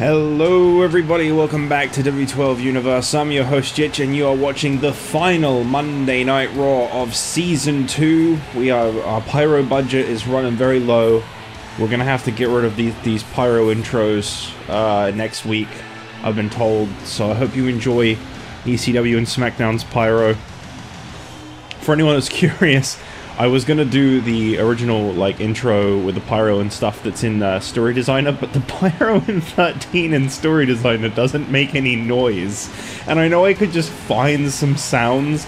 Hello everybody, welcome back to W12 Universe. I'm your host Jitch and you are watching the final Monday Night Raw of Season 2. Our pyro budget is running very low. We're gonna have to get rid of these pyro intros next week, I've been told. So I hope you enjoy ECW and SmackDown's pyro. For anyone that's curious, I was gonna do the original intro with the pyro and stuff that's in Story Designer, but the pyro in 13 in Story Designer doesn't make any noise. And I know I could just find some sounds,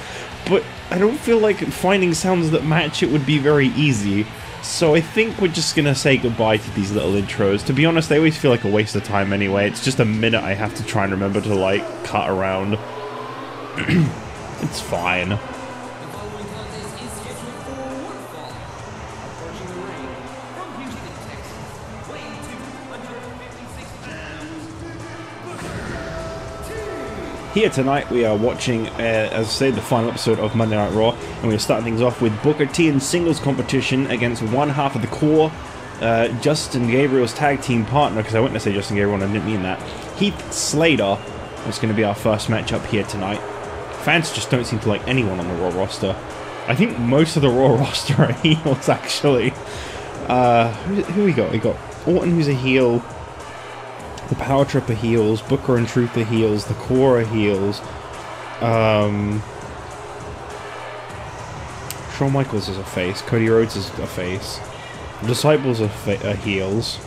but I don't feel like finding sounds that match it would be very easy. So I think we're just gonna say goodbye to these little intros. To be honest, they always feel like a waste of time anyway. It's just a minute I have to try and remember to cut around. It's fine. Here tonight we are watching, as I say, the final episode of Monday Night Raw, and we are starting things off with Booker T in singles competition against one half of the core, Justin Gabriel's tag team partner, because I went to say Justin Gabriel and I didn't mean that, Heath Slater. Is going to be our first matchup here tonight. Fans just don't seem to like anyone on the Raw roster. I think most of the Raw roster are heels, actually. Who we got? We got Orton, who's a heel. The Power Trip are heels, Booker and Truth are heels, the Core are heels, Shawn Michaels is a face, Cody Rhodes is a face, the Disciples are heels.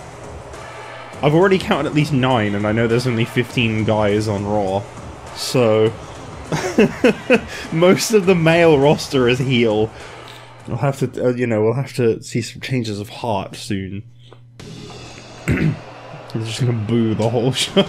I've already counted at least 9, and I know there's only 15 guys on Raw, so most of the male roster is heel. We'll have to, we'll have to see some changes of heart soon. They're just gonna boo the whole show. And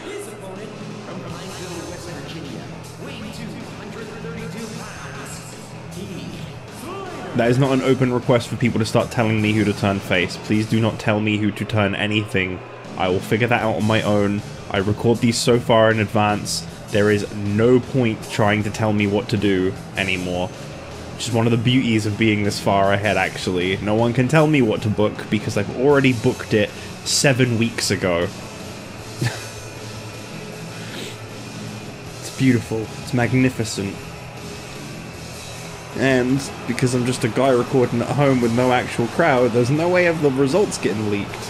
his opponent from Pineville, West Virginia, weighing 232 pounds, Heath. That is not an open request for people to start telling me who to turn face. Please do not tell me who to turn anything. I will figure that out on my own. I record these so far in advance. There is no point trying to tell me what to do anymore. Which is one of the beauties of being this far ahead, actually. No one can tell me what to book because I've already booked it 7 weeks ago. It's beautiful. It's magnificent. And because I'm just a guy recording at home with no actual crowd, there's no way of the results getting leaked.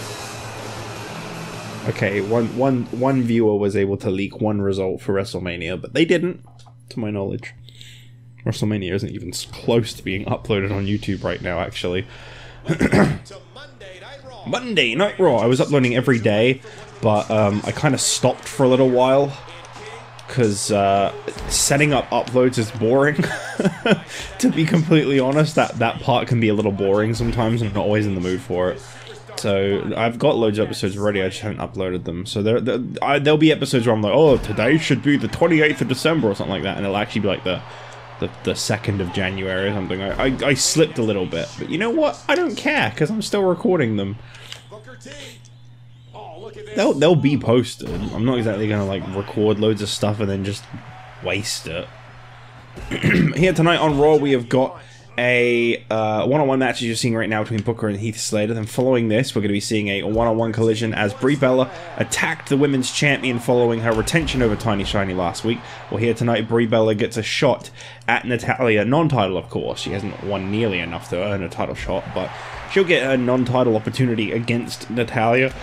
Okay, one viewer was able to leak one result for WrestleMania, but they didn't, to my knowledge. WrestleMania isn't even close to being uploaded on YouTube right now, actually. Monday Night Raw! I was uploading every day, but I kind of stopped for a little while. Because setting up uploads is boring. To be completely honest, that part can be a little boring sometimes, and I'm not always in the mood for it. So I've got loads of episodes already, I just haven't uploaded them. So there'll be episodes where I'm like, oh, today should be the 28th of December or something like that, and it'll actually be like the 2nd of January or something. I slipped a little bit, but you know what? I don't care, because I'm still recording them. They'll be posted. I'm not exactly gonna record loads of stuff and then just waste it. Here tonight on Raw we have got a one-on-one match as you're seeing right now between Booker and Heath Slater. Then following this, we're going to be seeing a one-on-one collision as Brie Bella attacked the women's champion following her retention over Tiny Shiny last week. Well, here tonight, Brie Bella gets a shot at Natalya, non-title of course. She hasn't won nearly enough to earn a title shot, but she'll get a non-title opportunity against Natalya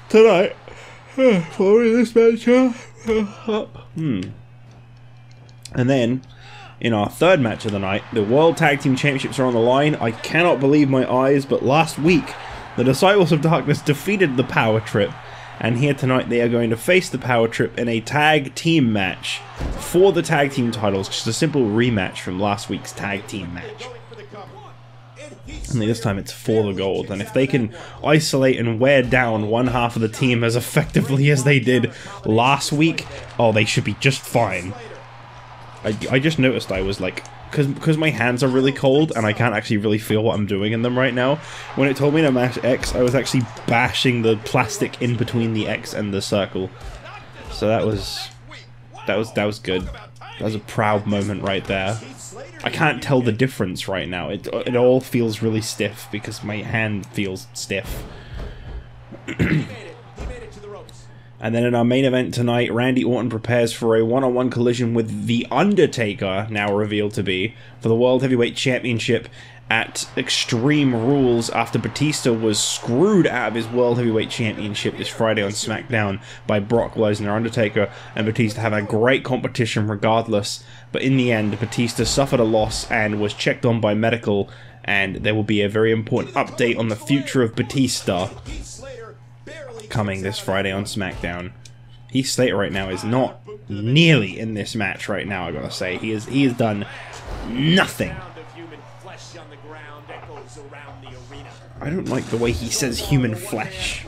tonight. Following this match And then in our third match of the night, the World Tag Team Championships are on the line. I cannot believe my eyes, but last week, the Disciples of Darkness defeated the Power Trip. And here tonight, they are going to face the Power Trip in a tag team match for the tag team titles. Just a simple rematch from last week's tag team match. Only this time it's for the gold. And if they can isolate and wear down one half of the team as effectively as they did last week, oh, they should be just fine. I just noticed I was because my hands are really cold and I can't actually really feel what I'm doing in them right now. When it told me to mash X, I was actually bashing the plastic in between the X and the circle. So that was good. That was a proud moment right there. I can't tell the difference right now. It all feels really stiff because my hand feels stiff. And then in our main event tonight, Randy Orton prepares for a one-on-one collision with The Undertaker, now revealed to be, for the World Heavyweight Championship at Extreme Rules after Batista was screwed out of his World Heavyweight Championship this Friday on SmackDown by Brock Lesnar. Undertaker and Batista have a great competition regardless, but in the end, Batista suffered a loss and was checked on by medical, and there will be a very important update on the future of Batista coming this Friday on SmackDown. Heath Slater right now is not nearly in this match right now, I gotta say. He has done nothing. I don't like the way he says human flesh.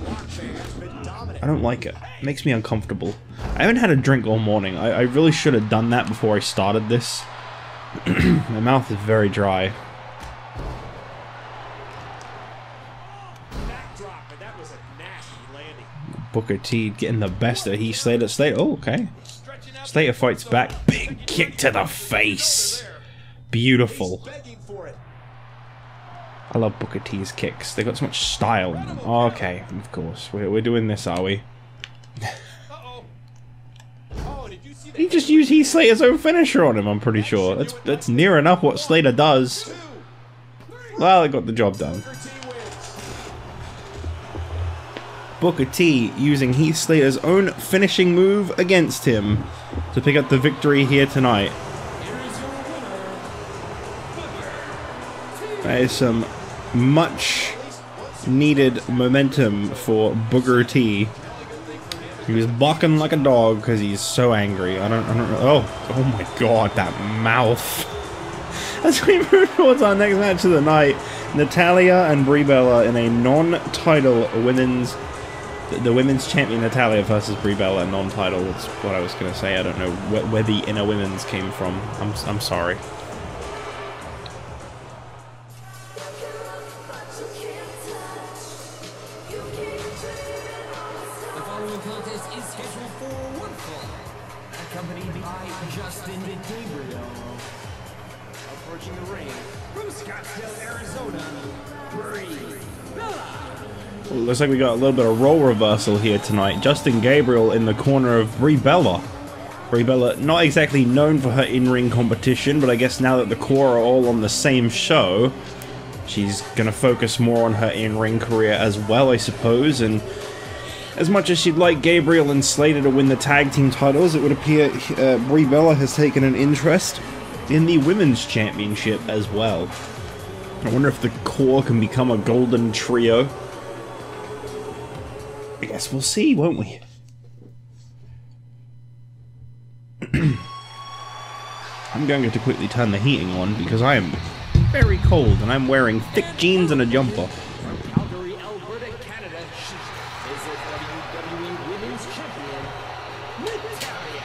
I don't like it. It makes me uncomfortable. I haven't had a drink all morning. I really should have done that before I started this. My mouth is very dry. Booker T getting the best of Heath Slater. Oh, okay. Slater fights back. Big kick to the face. Beautiful. I love Booker T's kicks. They got so much style in them. Okay, of course. We're doing this, are we? He just used Heath Slater's own finisher on him, I'm pretty sure. That's near enough what Slater does. Well, it got the job done. Booker T using Heath Slater's own finishing move against him to pick up the victory here tonight. That is some much needed momentum for Booker T. He was barking like a dog because he's so angry. Oh my god, that mouth. As we move towards our next match of the night, Natalya and Brie Bella in a non-title the women's champion Natalya versus Brie Bella, non-title. That's what I was going to say. I don't know where the inner women's came from. I'm sorry. The following contest is scheduled for one fall, accompanied by Justin Gabriel. Approaching the ring from Scottsdale, Arizona, Brie Bella. Well, looks like we got a little bit of role reversal here tonight. Justin Gabriel in the corner of Brie Bella. Brie Bella, not exactly known for her in-ring competition, but I guess now that the core are all on the same show, she's gonna focus more on her in-ring career as well, I suppose. And as much as she'd like Gabriel and Slater to win the tag team titles, it would appear Brie Bella has taken an interest in the women's championship as well. I wonder if the core can become a golden trio. I guess we'll see, won't we? I'm going to quickly turn the heating on because I am very cold and I'm wearing thick jeans and a jumper. Calgary, Alberta, Canada, is the WWE Women's Champion, Natalya.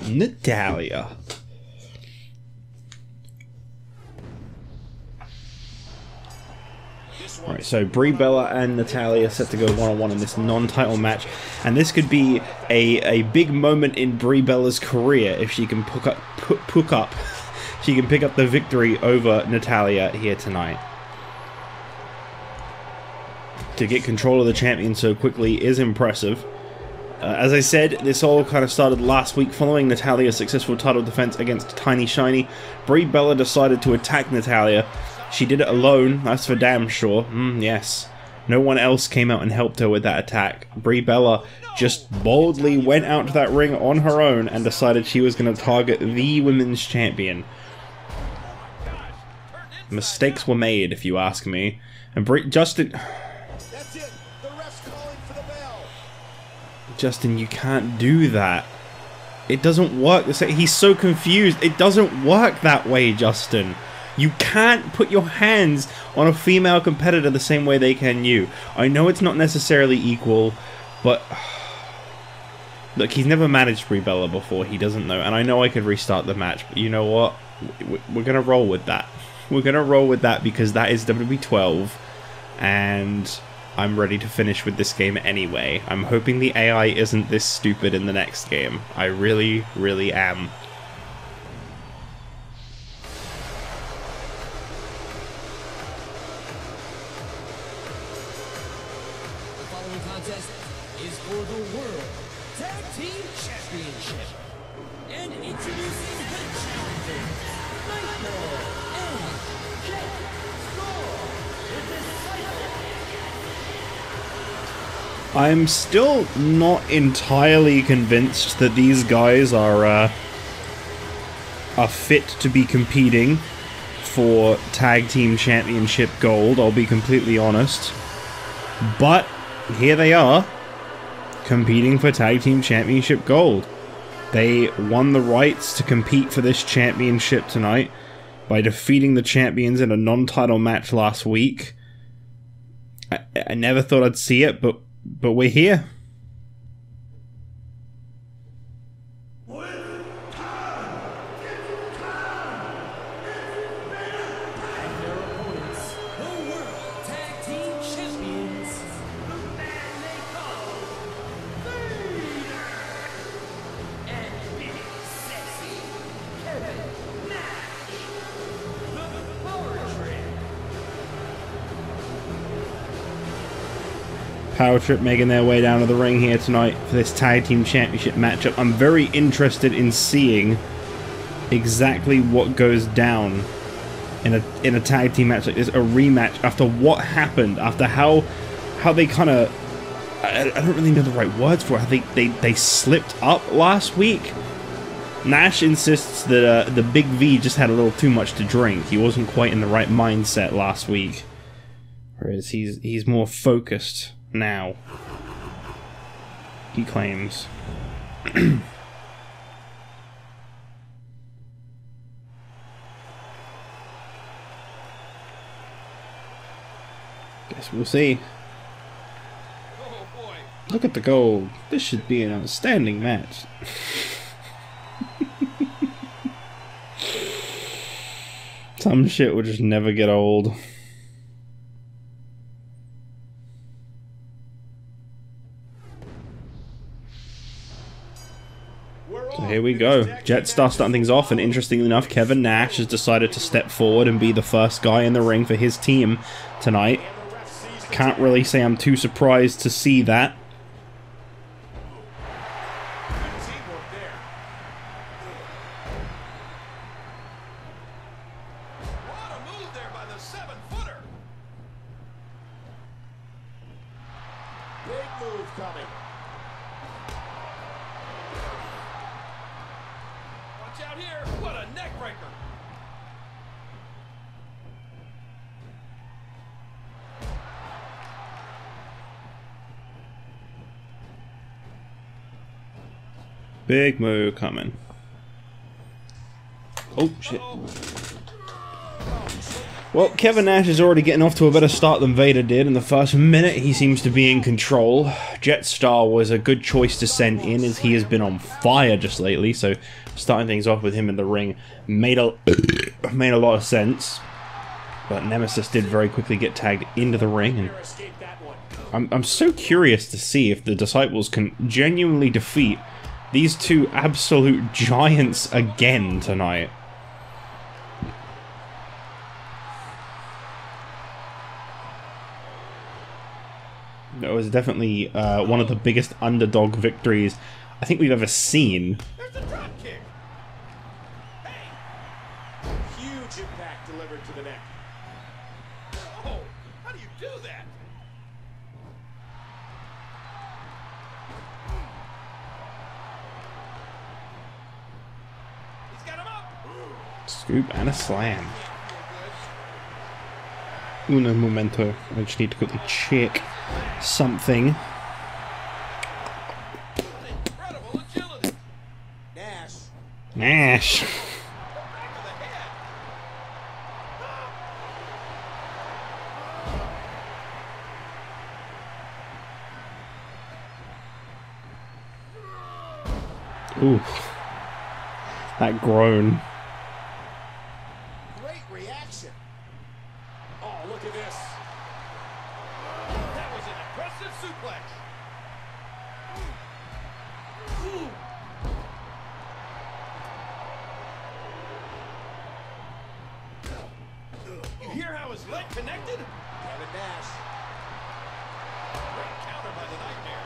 Natalya. Alright, so Brie Bella and Natalya set to go one-on-one in this non-title match, and this could be a big moment in Brie Bella's career if she can pick up the victory over Natalya here tonight. To get control of the champion so quickly is impressive. As I said, this all kind of started last week following Natalya's successful title defense against Tiny Shiny. Brie Bella decided to attack Natalya. She did it alone, that's for damn sure. Yes. No one else came out and helped her with that attack. Brie Bella just boldly went out to that ring on her own and decided she was going to target the women's champion. Mistakes were made, if you ask me. And Justin... Justin, you can't do that. It doesn't work. He's so confused. It doesn't work that way, Justin. You can't put your hands on a female competitor the same way they can you. I know it's not necessarily equal, but... Look, he's never managed Brie Bella before. He doesn't know. And I know I could restart the match, but you know what? We're going to roll with that. We're going to roll with that because that is WWE 12. And I'm ready to finish with this game anyway. I'm hoping the AI isn't this stupid in the next game. I really, really am. Contest is for the World Tag Team Championship. And introducing the challengers, Nightmare and Jet Star. I'm still not entirely convinced that these guys are fit to be competing for Tag Team Championship Gold, I'll be completely honest. But here they are, competing for Tag Team Championship Gold. They won the rights to compete for this championship tonight by defeating the champions in a non-title match last week. I never thought I'd see it, but we're here. Power Trip making their way down to the ring here tonight for this Tag Team Championship matchup. I'm very interested in seeing exactly what goes down in a tag team match like this, a rematch after what happened, after how they kind of, I don't really know the right words for it, how they slipped up last week. Nash insists that the Big V just had a little too much to drink. He wasn't quite in the right mindset last week, whereas he's more focused now, he claims. Guess we'll see. Oh boy. Look at the gold. This should be an outstanding match. Some shit will just never get old. So here we go. Jetstar starting things off, and interestingly enough, Kevin Nash has decided to step forward and be the first guy in the ring for his team tonight. Can't really say I'm too surprised to see that. Big move coming. Oh, shit. Well, Kevin Nash is already getting off to a better start than Vader did. In the first minute, he seems to be in control. Jetstar was a good choice to send in, as he has been on fire just lately. So, starting things off with him in the ring made a lot of sense. But Nemesis did very quickly get tagged into the ring. And I'm so curious to see if the Disciples can genuinely defeat these two absolute giants again tonight. It was definitely one of the biggest underdog victories I think we've ever seen. There's a drop kick. Hey. Huge impact delivered to the neck. Oh, how do you do that? He's got him up. Scoop and a slam. Uno momento. I just need to quickly check something. Incredible agility. Nash. Nash. Ooh. That groan. Great reaction. Oh, look at this. That was an impressive suplex. You hear how his leg connected? Kevin Nash. Great counter by the Nightmare.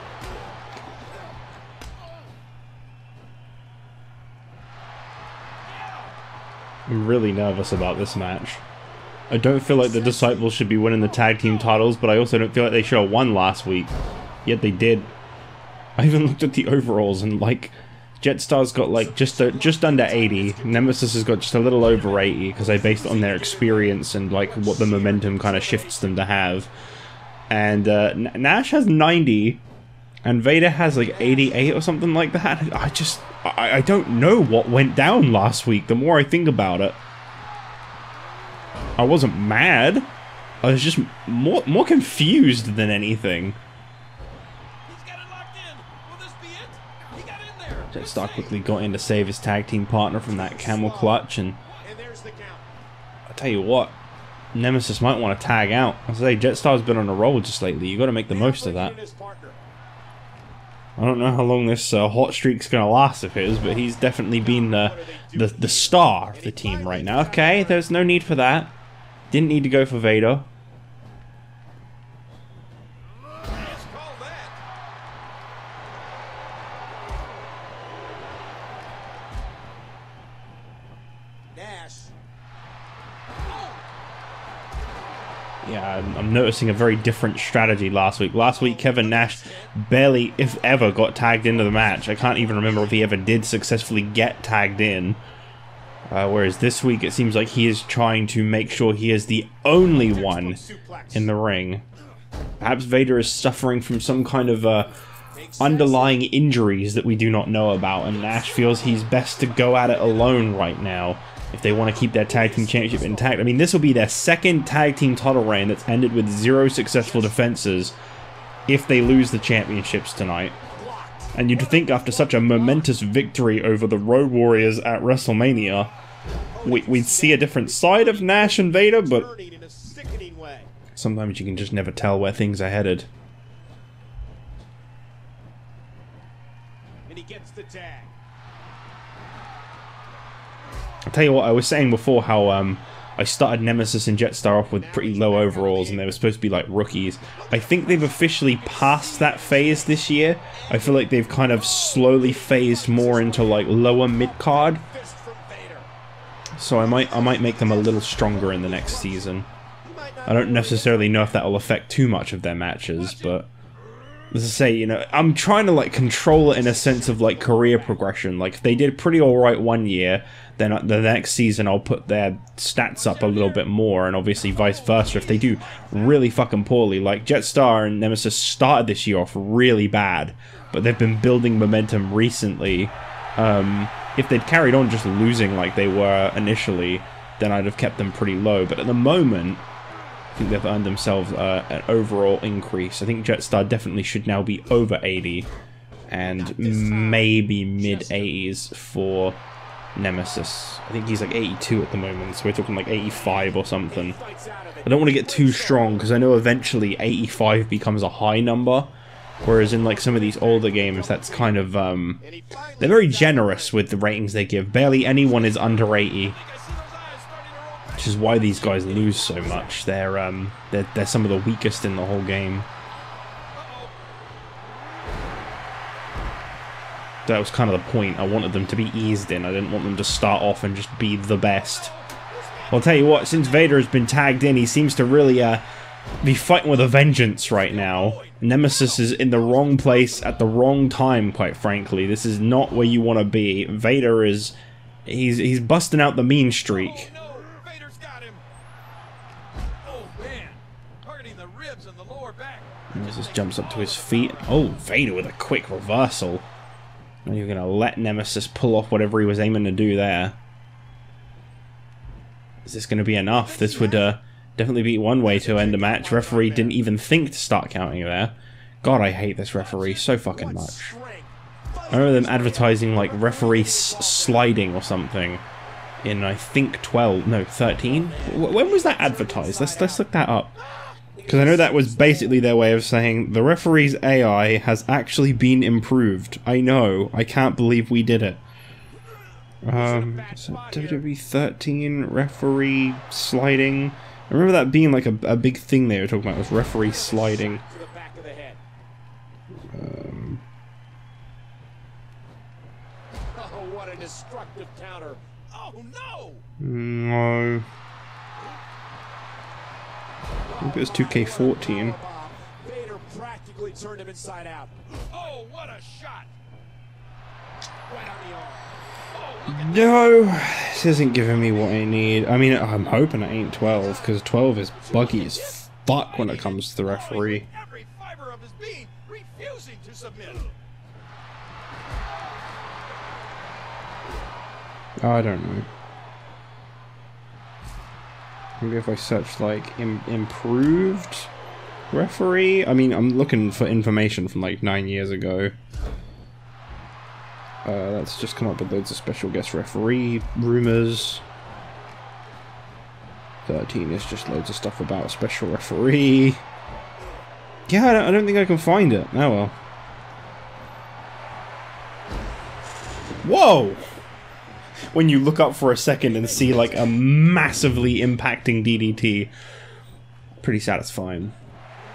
I'm really nervous about this match. I don't feel like the Disciples should be winning the tag team titles, but I also don't feel like they should have won last week. Yet they did. I even looked at the overalls and like Jetstar's got like just under 80. Nemesis has got just a little over 80 because I based it on their experience and like what the momentum kind of shifts them to have. And Nash has 90 and Vader has like 88 or something like that. I don't know what went down last week the more I think about it. I wasn't mad. I was just more confused than anything. He's got it locked in. Will this be it? He got in there. Jetstar quickly got in to save his tag team partner from that camel clutch, and there's the count. I tell you what, Nemesis might want to tag out. I say Jetstar's been on a roll just lately. You got to make the most of that. I don't know how long this hot streak's gonna last of his, but he's definitely been the star of the team right now. Okay, there's no need for that. Didn't need to go for Vader. Yeah, I'm noticing a very different strategy last week. Last week, Kevin Nash barely, if ever, got tagged into the match. I can't even remember if he ever did successfully get tagged in. Whereas this week, it seems like he is trying to make sure he is the only one in the ring. Perhaps Vader is suffering from some kind of underlying injuries that we do not know about, and Nash feels he's best to go at it alone right now if they want to keep their tag team championship intact. I mean, this will be their second tag team title reign that's ended with 0 successful defenses if they lose the championships tonight. And you'd think after such a momentous victory over the Road Warriors at WrestleMania, we'd see a different side of Nash and Vader, but sometimes you can just never tell where things are headed. And he gets the tag. I'll tell you what, I was saying before how I started Nemesis and Jetstar off with pretty low overalls and they were supposed to be like rookies. I think they've officially passed that phase this year. I feel like they've kind of slowly phased more into like lower mid-card. So I might make them a little stronger in the next season. I don't necessarily know if that will affect too much of their matches, but as I say, you know, I'm trying to like control it in a sense of like career progression. Like if they did pretty alright one year, then the next season I'll put their stats up a little bit more, and obviously vice versa if they do really fucking poorly. Like Jetstar and Nemesis started this year off really bad, but they've been building momentum recently. If they'd carried on just losing like they were initially, then I'd have kept them pretty low. But at the moment, I think they've earned themselves an overall increase. I think Jetstar definitely should now be over 80, and maybe mid-80s for Nemesis. I think he's like 82 at the moment, so we're talking like 85 or something. I don't want to get too strong, because I know eventually 85 becomes a high number, whereas in like some of these older games, that's kind of, they're very generous with the ratings they give. Barely anyone is under 80. Which is why these guys lose so much. They're some of the weakest in the whole game. That was kind of the point. I wanted them to be eased in. I didn't want them to start off and just be the best. I'll tell you what, since Vader has been tagged in, he seems to really be fighting with a vengeance right now. Nemesis is in the wrong place at the wrong time, quite frankly. This is not where you want to be. Vader is... He's busting out the mean streak. Nemesis jumps up to his feet. Oh, Vader with a quick reversal. And you're going to let Nemesis pull off whatever he was aiming to do there. Is this going to be enough? This would definitely be one way to end a match. Referee didn't even think to start counting there. God, I hate this referee so fucking much. I remember them advertising like referee sliding or something in, I think, 13? When was that advertised? Let's look that up. Because I know that was basically their way of saying the referee's AI has actually been improved. I know. I can't believe we did it. So WWE 13 referee sliding. I remember that being like a big thing they were talking about, was referee sliding. Oh, what a destructive counter. Oh no! No. I think it was 2K14. Vader practically turned him inside out. Oh, what a shot! Right on the arm. No, this isn't giving me what I need. I mean, I'm hoping it ain't 12, because 12 is buggy as fuck when it comes to the referee. Every fiber of his being refusing to submit. I don't know. Maybe if I search like improved referee. I mean, I'm looking for information from like 9 years ago. That's just come up with loads of special guest referee rumors. 13 is just loads of stuff about special referee. Yeah, I don't think I can find it. Oh well. Whoa! When you look up for a second and see like a massively impacting DDT. Pretty satisfying.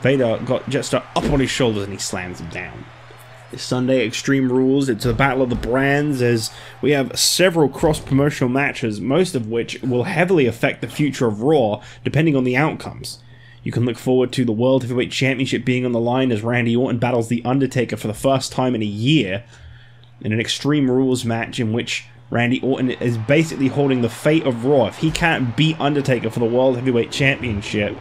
Vader got Jetstar up on his shoulders and he slams him down. This Sunday, Extreme Rules, it's a battle of the brands as we have several cross-promotional matches, most of which will heavily affect the future of Raw, depending on the outcomes. You can look forward to the World Heavyweight Championship being on the line as Randy Orton battles The Undertaker for the first time in a year, in an Extreme Rules match in which Randy Orton is basically holding the fate of Raw. If he can't beat Undertaker for the World Heavyweight Championship,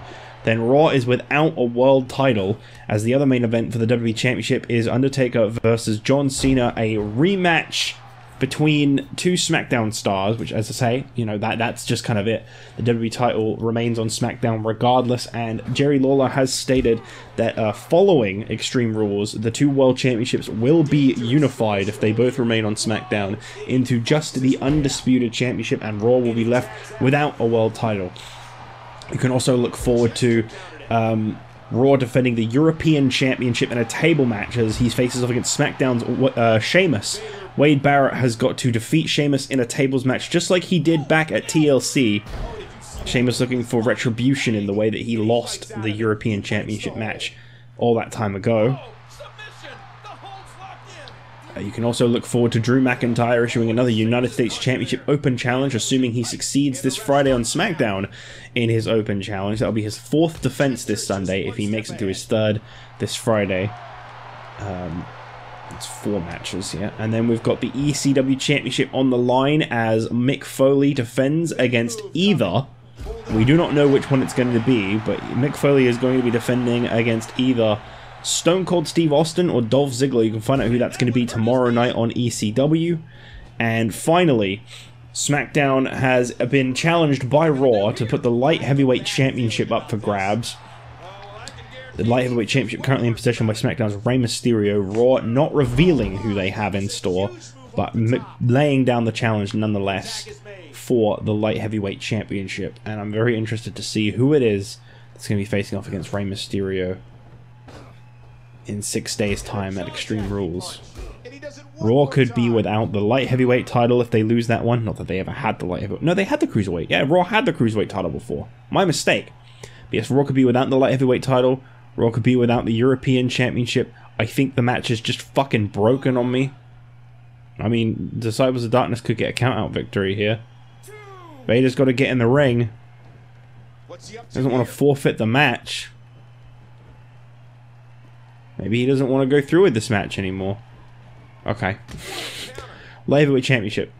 then Raw is without a world title, as the other main event for the WWE Championship is Undertaker versus John Cena, a rematch between two SmackDown stars, which, as I say, you know, that's just kind of it. The WWE title remains on SmackDown regardless, and Jerry Lawler has stated that following Extreme Rules, the two World Championships will be unified if they both remain on SmackDown into just the Undisputed Championship, and Raw will be left without a world title. You can also look forward to Raw defending the European Championship in a table match as he faces off against SmackDown's Sheamus. Wade Barrett has got to defeat Sheamus in a tables match just like he did back at TLC. Sheamus looking for retribution in the way that he lost the European Championship match all that time ago. You can also look forward to Drew McIntyre issuing another United States Championship Open Challenge, assuming he succeeds this Friday on SmackDown in his Open Challenge. That'll be his fourth defense this Sunday if he makes it to his third this Friday. It's 4 matches, yeah. And then we've got the ECW Championship on the line as Mick Foley defends against either. We do not know which one it's going to be, but Mick Foley is going to be defending against either Stone Cold Steve Austin or Dolph Ziggler. You can find out who that's going to be tomorrow night on ECW. And finally, SmackDown has been challenged by Raw to put the Light Heavyweight Championship up for grabs. The Light Heavyweight Championship currently in possession by SmackDown's Rey Mysterio. Raw not revealing who they have in store, but laying down the challenge nonetheless for the Light Heavyweight Championship. And I'm very interested to see who it is that's going to be facing off against Rey Mysterio in 6 days' time at Extreme Rules. Raw could be without the Light Heavyweight title if they lose that one. Not that they ever had the Light Heavyweight. No, they had the Cruiserweight. Yeah, Raw had the Cruiserweight title before. My mistake. But yes, Raw could be without the Light Heavyweight title. Raw could be without the European Championship. I think the match is just fucking broken on me. I mean, Disciples of Darkness could get a count-out victory here. Vader's got to get in the ring. Doesn't want to forfeit the match. Maybe he doesn't want to go through with this match anymore. Okay. Light Heavyweight Championship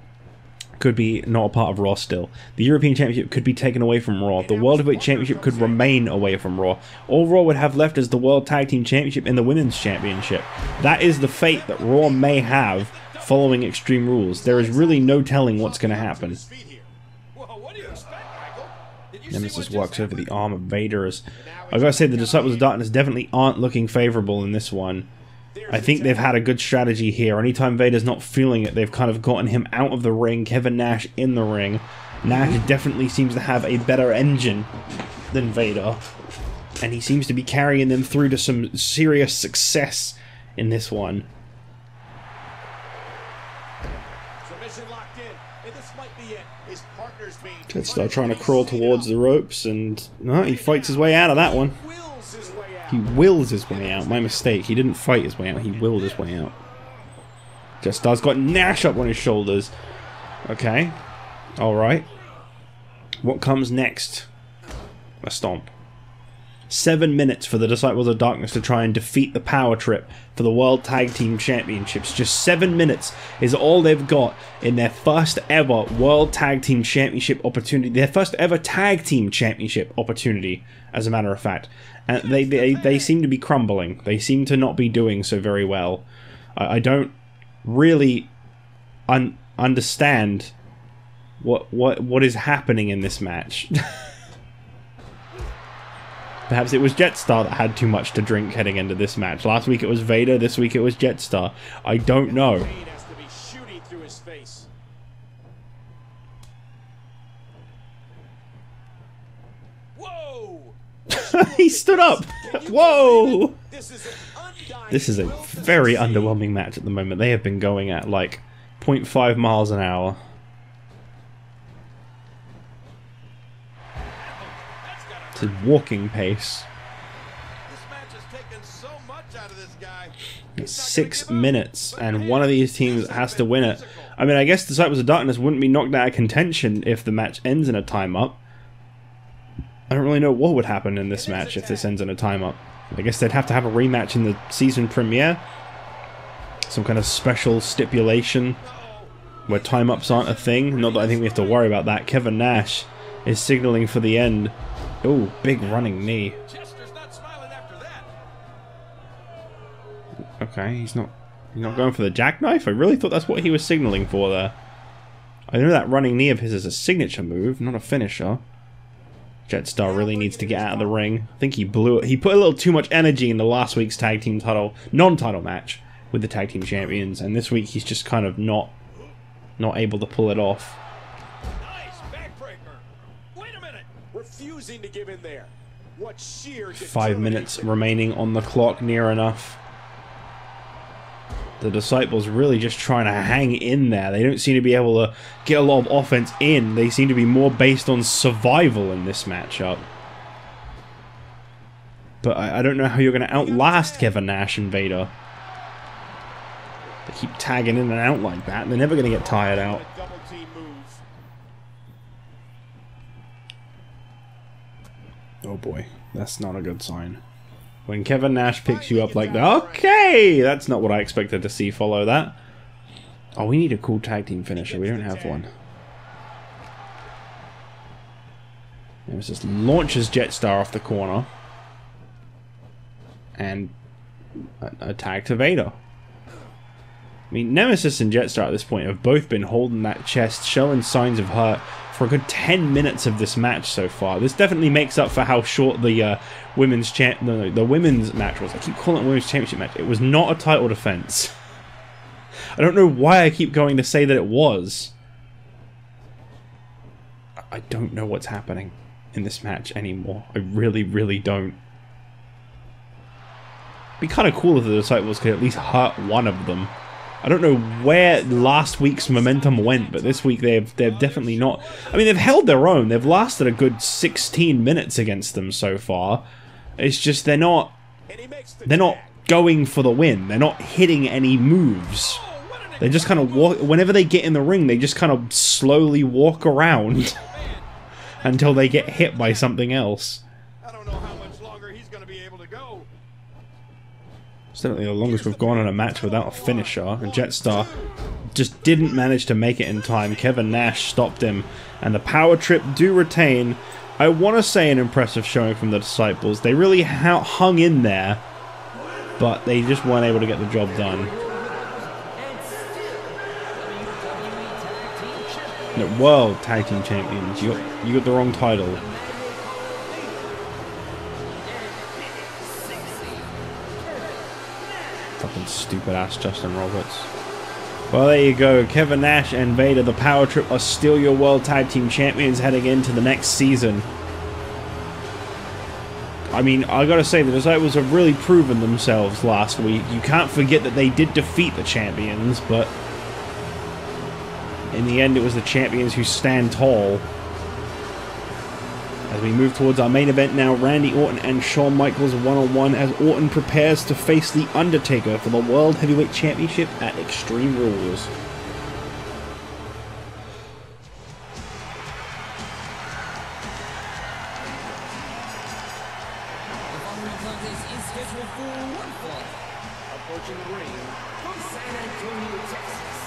could be not a part of Raw still. The European Championship could be taken away from Raw. The World Heavyweight Championship could remain away from Raw. All Raw would have left is the World Tag Team Championship and the Women's Championship. That is the fate that Raw may have following Extreme Rules. There is really no telling what's going to happen. Nemesis works over the arm of Vader. As I gotta say, the Disciples of Darkness definitely aren't looking favorable in this one. I think they've had a good strategy here. Anytime Vader's not feeling it, they've kind of gotten him out of the ring, Kevin Nash in the ring. Nash definitely seems to have a better engine than Vader, and he seems to be carrying them through to some serious success in this one. Jetstar trying to crawl towards the ropes, and no, he fights his way out of that one. He wills his way out. My mistake. He didn't fight his way out. He willed his way out. Jetstar's got Nash up on his shoulders. Okay. Alright. What comes next? A stomp. 7 minutes for the Disciples of Darkness to try and defeat the Power Trip for the World Tag Team Championships. Just 7 minutes is all they've got in their first ever World Tag Team Championship opportunity. Their first ever Tag Team Championship opportunity, as a matter of fact. And they seem to be crumbling. They seem to not be doing so very well. I don't really understand what is happening in this match. Perhaps it was Jetstar that had too much to drink heading into this match. Last week it was Vader, this week it was Jetstar. I don't know. He stood up! Whoa! This is a very underwhelming match at the moment. They have been going at like 0.5 miles an hour. It's a walking pace. It's 6 minutes, and one of these teams has to win it. I mean, I guess Disciples of Darkness wouldn't be knocked out of contention if the match ends in a time-up. I don't really know what would happen in this match if this ends in a time-up. I guess they'd have to have a rematch in the season premiere. Some kind of special stipulation where time-ups aren't a thing. Not that I think we have to worry about that. Kevin Nash is signaling for the end. Oh, big running knee. Okay, he's not going for the jackknife? I really thought that's what he was signaling for there. I know that running knee of his is a signature move, not a finisher. Jetstar really needs to get out of the ring. I think he blew it. He put a little too much energy into last week's tag team title, non-title match with the tag team champions, and this week he's just kind of not able to pull it off. Nice backbreaker. Wait a minute. Refusing to give in there. What sheer 5 minutes remaining on the clock, near enough. The Disciples really just trying to hang in there. They don't seem to be able to get a lot of offense in. They seem to be more based on survival in this matchup. But I don't know how you're going to outlast Kevin Nash and Vader. They keep tagging in and out like that. They're never going to get tired out. Oh boy, that's not a good sign. When Kevin Nash picks you up like that. Okay! That's not what I expected to see follow that. Oh, we need a cool tag team finisher. We don't have one. Nemesis launches Jetstar off the corner. And a tag to Vader. I mean, Nemesis and Jetstar at this point have both been holding that chest, showing signs of hurt for a good 10 minutes of this match so far. This definitely makes up for how short the women's match was. I keep calling it women's championship match. It was not a title defense. I don't know why I keep going to say that it was. I don't know what's happening in this match anymore. I really, really don't. It'd be kind of cool if the Disciples could at least hurt one of them. I don't know where last week's momentum went, but this week they've definitely not. I mean, they've held their own. They've lasted a good 16 minutes against them so far. It's just they're not going for the win. They're not hitting any moves. They just kind of walk. Whenever they get in the ring, they just kind of slowly walk around until they get hit by something else. I don't know how much longer he's going to be able to go. It's definitely the longest we've gone in a match without a finisher, and Jetstar just didn't manage to make it in time. Kevin Nash stopped him, and the Power Trip do retain. I want to say an impressive showing from the Disciples. They really hung in there, but they just weren't able to get the job done. No, World Tag Team Champions. You got the wrong title. The Fucking stupid ass Justin Roberts. Well, there you go. Kevin Nash and Vader, the Power Trip, are still your World Tag Team Champions heading into the next season. I mean, I gotta say, the Disciples have really proven themselves last week. You can't forget that they did defeat the champions, but in the end, it was the champions who stand tall. As we move towards our main event now, Randy Orton and Shawn Michaels one-on-one as Orton prepares to face The Undertaker for the World Heavyweight Championship at Extreme Rules. Approaching the ring from San Antonio, Texas,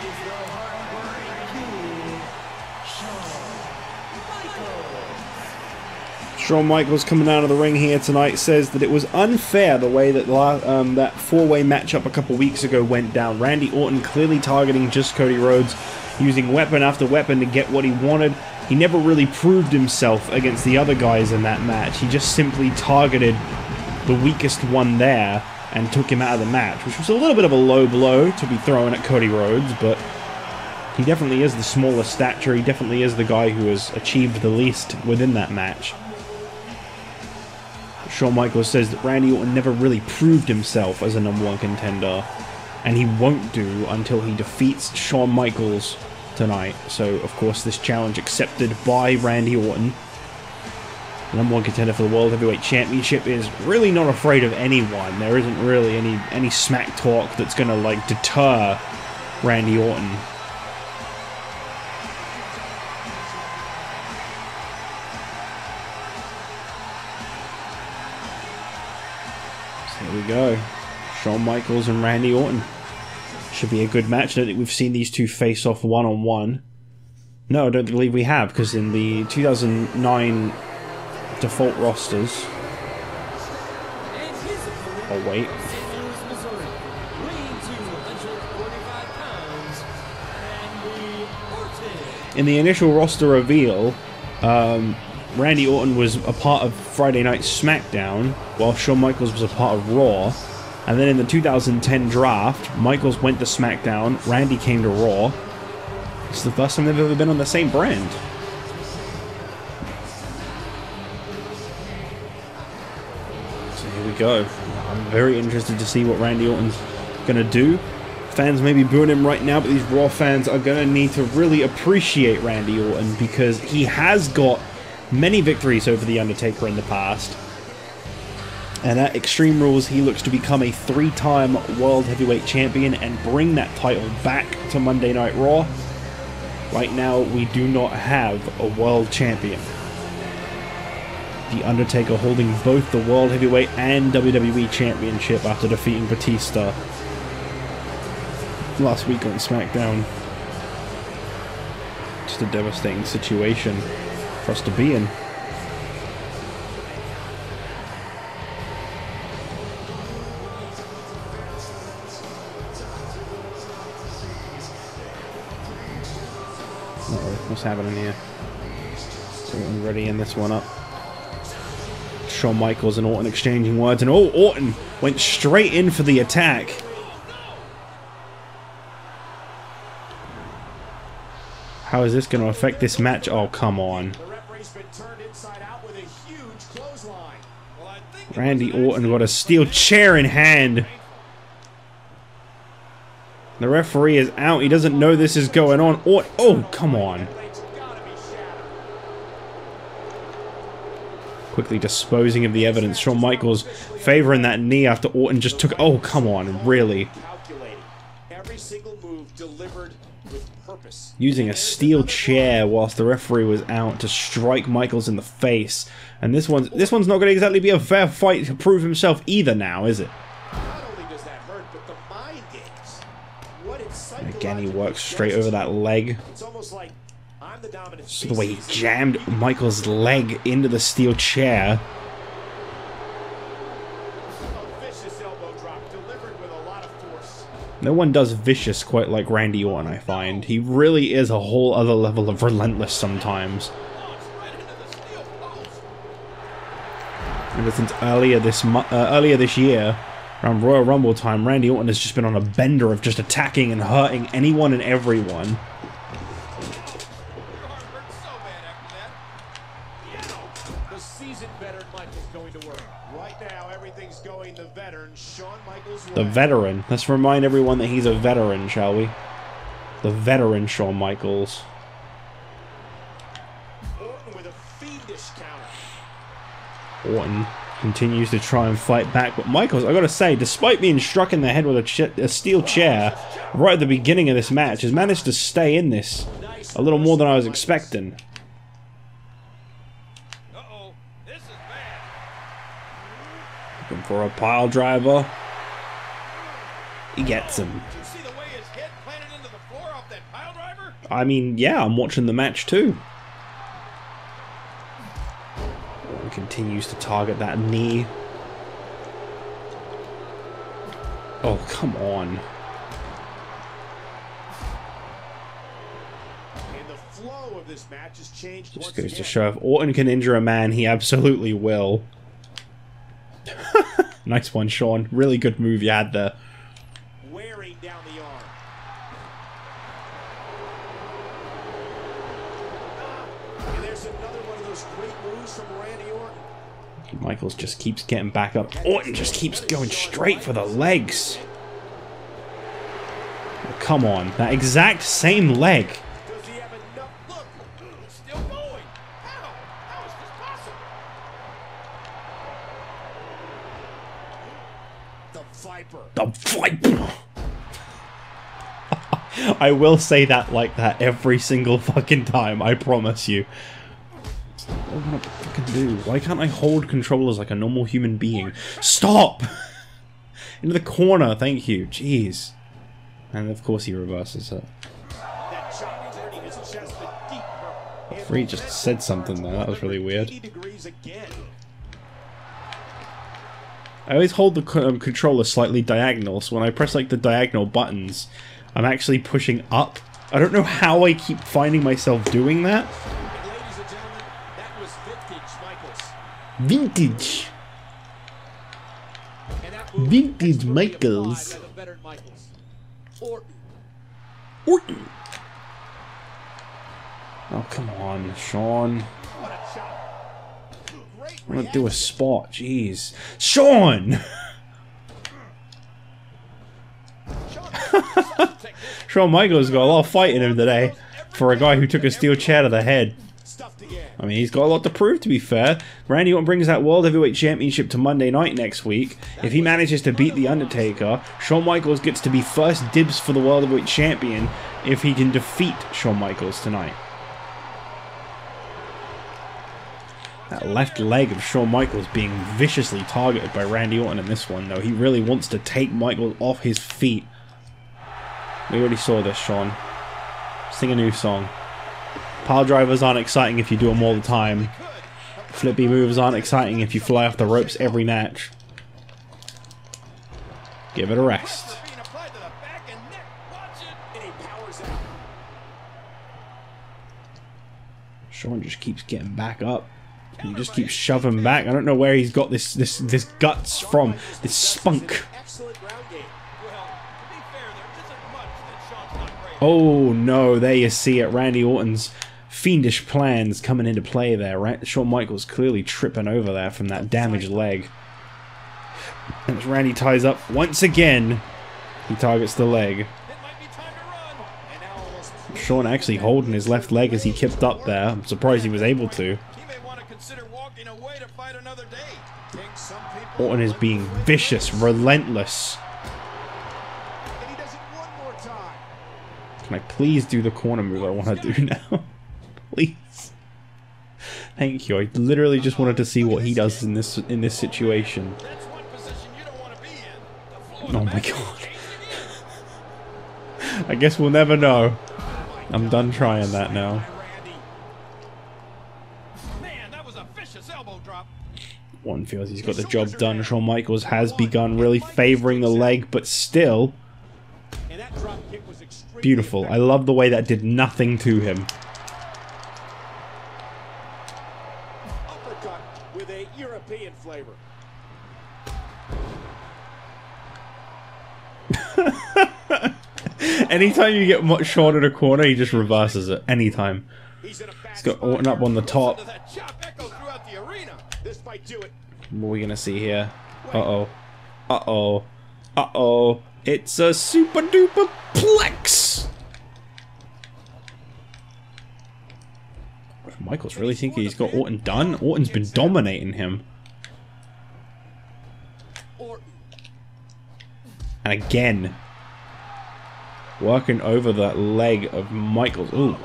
he is the hard-working king, Shawn Michaels. Shawn Michaels coming out of the ring here tonight says that it was unfair the way that that four-way matchup a couple weeks ago went down. Randy Orton clearly targeting just Cody Rhodes, using weapon after weapon to get what he wanted. He never really proved himself against the other guys in that match. He just simply targeted the weakest one there and took him out of the match, which was a little bit of a low blow to be thrown at Cody Rhodes, but he definitely is the smaller stature. He definitely is the guy who has achieved the least within that match. Shawn Michaels says that Randy Orton never really proved himself as a #1 contender, and he won't do until he defeats Shawn Michaels tonight. So, of course, this challenge accepted by Randy Orton. The #1 contender for the World Heavyweight Championship is really not afraid of anyone. There isn't really any smack talk that's gonna, like, deter Randy Orton. So here we go. Shawn Michaels and Randy Orton. Should be a good match. I don't think we've seen these two face off one-on-one. No, I don't believe we have, because in the 2009 default rosters. Oh, wait. In the initial roster reveal, Randy Orton was a part of Friday Night SmackDown, while Shawn Michaels was a part of Raw. And then in the 2010 draft, Michaels went to SmackDown, Randy came to Raw. It's the first time they've ever been on the same brand. So here we go. I'm very interested to see what Randy Orton's going to do. Fans may be booing him right now, but these Raw fans are going to need to really appreciate Randy Orton, because he has got many victories over The Undertaker in the past. And at Extreme Rules, he looks to become a 3-time World Heavyweight Champion and bring that title back to Monday Night Raw. Right now, we do not have a World Champion. The Undertaker holding both the World Heavyweight and WWE Championship after defeating Batista last week on SmackDown. Just a devastating situation for us to be in. What's happening here? So I'm readying this one up. Shawn Michaels and Orton exchanging words, and oh, Orton went straight in for the attack. How is this going to affect this match? Oh, come on. Randy Orton got a steel chair in hand. The referee is out. He doesn't know this is going on. Orton, oh, come on. Quickly disposing of the evidence. Shawn Michaels favoring that knee after Orton just took... Oh, come on. Really? Using a steel chair whilst the referee was out to strike Michaels in the face. And this one's not going to exactly be a fair fight to prove himself either now, is it? Again, he works straight over that leg. So the way he jammed Michaels' leg into the steel chair. No one does vicious quite like Randy Orton, I find. He really is a whole other level of relentless sometimes. Ever since earlier this year, Around Royal Rumble time, Randy Orton has just been on a bender of just attacking and hurting anyone and everyone. The seasoned veteran Michaels going to work. Right now, everything's going the veteran Shawn Michaels way. The veteran. Let's remind everyone that he's a veteran, shall we? The veteran Shawn Michaels. Orton with a fiendish counter. Orton continues to try and fight back, but Michaels, I gotta say, despite being struck in the head with a steel chair right at the beginning of this match, has managed to stay in this a little more than I was expecting. Uh-oh, this is bad. Looking for a pile driver. He gets him. Did you see the way his head planted into the floor off that pile driver? I mean, yeah, I'm watching the match too. Continues to target that knee. Oh, come on. And the flow of this match has changed. Just goes to show if Orton can injure a man, he absolutely will. Nice one, Shawn. Really good move you had there. Wearing down the arm. And there's another one of those great moves from Randy Orton. Michaels just keeps getting back up. Orton just keeps going straight for the legs. Oh, come on. That exact same leg. Does he have enough? Look, it's still going. How? How is this possible? The Viper. The Viper. I will say that like that every single fucking time, I promise you. What am I gonna fucking do? Why can't I hold controllers like a normal human being? Stop! Into the corner, thank you. Jeez. And of course he reverses it. That shot turning his chest a deep purple. Brie just said something there, that was really weird. 80 degrees again. I always hold the controller slightly diagonal, so when I press like the diagonal buttons, I'm actually pushing up. I don't know how I keep finding myself doing that. And ladies and gentlemen, that was vintage Michaels. Vintage. And that move Vintage expertly Michaels. applied by the veteran Michaels. Orton. Orton. Oh, come on, Shawn. What a shot. Great I'm gonna do a reaction. spot, jeez. Shawn! Shawn Michaels got a lot of fight in him today for a guy who took a steel chair to the head. Stuffed again. I mean, he's got a lot to prove, to be fair. Randy Orton brings that World Heavyweight Championship to Monday night next week. If he manages to beat The Undertaker, Shawn Michaels gets to be first dibs for the World Heavyweight Champion if he can defeat Shawn Michaels tonight. That left leg of Shawn Michaels being viciously targeted by Randy Orton in this one, though. He really wants to take Michaels off his feet. We already saw this, Shawn. Sing a new song. Pile drivers aren't exciting if you do them all the time. Flippy moves aren't exciting if you fly off the ropes every match. Give it a rest. Being applied to the back and neck. Watch it. And he powers out. Shawn just keeps getting back up. He just keeps shoving back. I don't know where he's got this guts from. This spunk. Excellent ground game. Well, to be fair, there isn't much that Shawn's not great at. Oh no, there you see it. Randy Orton's fiendish plans coming into play there. Shawn Michaels clearly tripping over there from that damaged leg. And as Randy ties up once again, he targets the leg. It might be time to run. And now almost Shawn actually holding his left leg as he kipped up there. I'm surprised he was able to. he may want to consider walking away to fight another day. Think some people Orton is being vicious, relentless. and he does it one more time. Can I please do the corner move I want to do now? Please. Thank you. I literally just wanted to see what he does in this situation. That's one position you don't want to be in. The floor Oh my match god. changes again. I guess we'll never know. I'm done trying that now. Randy. Man, that was a vicious elbow drop. One feels he's got the job done. Shawn Michaels has begun really favoring the leg, but still And that drop kick was extremely beautiful. I effective. love the way that did nothing to him. Uppercut with a European flavor. Anytime you get much short in a corner, he just reverses it. Anytime. He's got Orton up on the top. What are we gonna see here? Uh-oh. Uh-oh. Uh-oh. It's a super duper plex! Michael's really thinking he's got Orton done? Orton's been dominating him. And again. Working over that leg of Michael's. Ooh.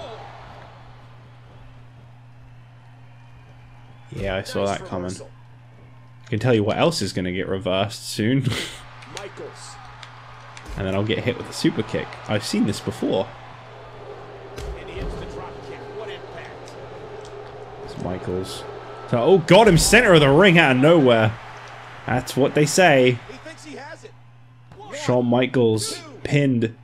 Yeah, I saw that coming. I can tell you what else is going to get reversed soon. And then I'll get hit with a super kick. I've seen this before. It's Michaels. So, oh god, him center of the ring out of nowhere. That's what they say. Shawn Michaels pinned.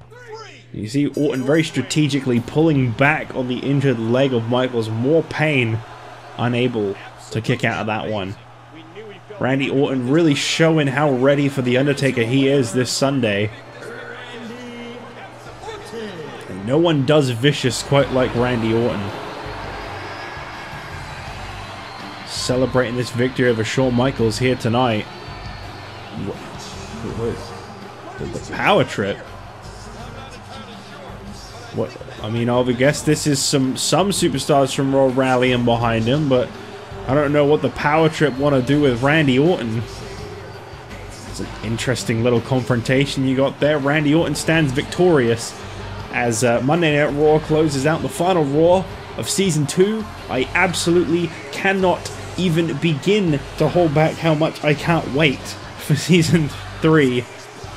You see Orton very strategically pulling back on the injured leg of Michaels. More pain. Unable to kick out of that one. Randy Orton really showing how ready for The Undertaker he is this Sunday. And no one does vicious quite like Randy Orton. Celebrating this victory over Shawn Michaels here tonight. The power trip. What? I mean, I would guess this is some superstars from Raw rallying behind him, but I don't know what the power trip want to do with Randy Orton. It's an interesting little confrontation you got there. Randy Orton stands victorious as Monday Night Raw closes out the final Raw of Season 2. I absolutely cannot even begin to hold back how much I can't wait for Season 3.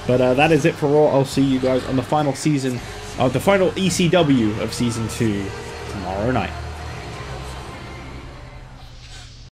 But that is it for Raw. I'll see you guys on the final season of the final ECW of Season 2 tomorrow night.